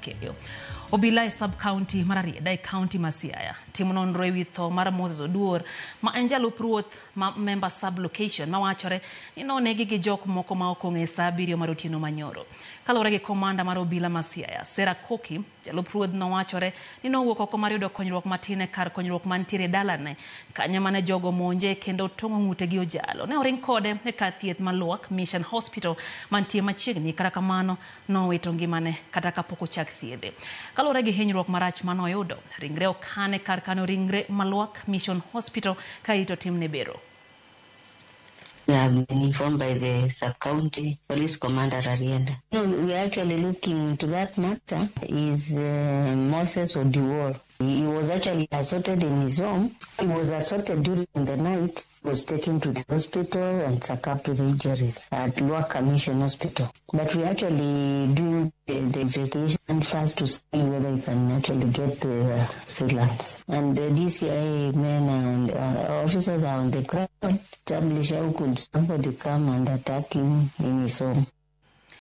keyo. Obila e sub-county Rarieda e county ma Siaya timo nonro ewi tho mar Moses Oduor ma en jalup Ruoth ma member sub-location ma wachore ni nonegi gi jok moko ma ok ong'e sa 7 mar otieno manyoro. Kaluwore gi komanda mar obila ma Siaya, Sera Koki, jalup Ruoth nowachore ni nowuok oko mar yudo konyruok matin e kar konyruok mantiere dalane kanyo mane jogo monje kendo tong'o ng'ute gi ojalo. Ne oring kode e kar thieth maluok Mission Hospital mantie machiegni, kata kamano nowito ngimane kata kapok ochak thiedhe. Kaluwore gi hinyruok marach manoyudo, ringre okane kar kano ringre maluok Mission Hospital ka ito timne bero. I have been informed by the sub-county police commander Rarieda. We are actually looking into that matter. Is Moses Oduor. He was actually assaulted in his home. He was assaulted during the night. He was taken to the hospital and succumbed to the injuries at Lower Mission Hospital. But we actually do the investigation first to see whether we can actually get the sealants. And the DCI men and officers are on the ground. Establish how could somebody come and attack him in his home.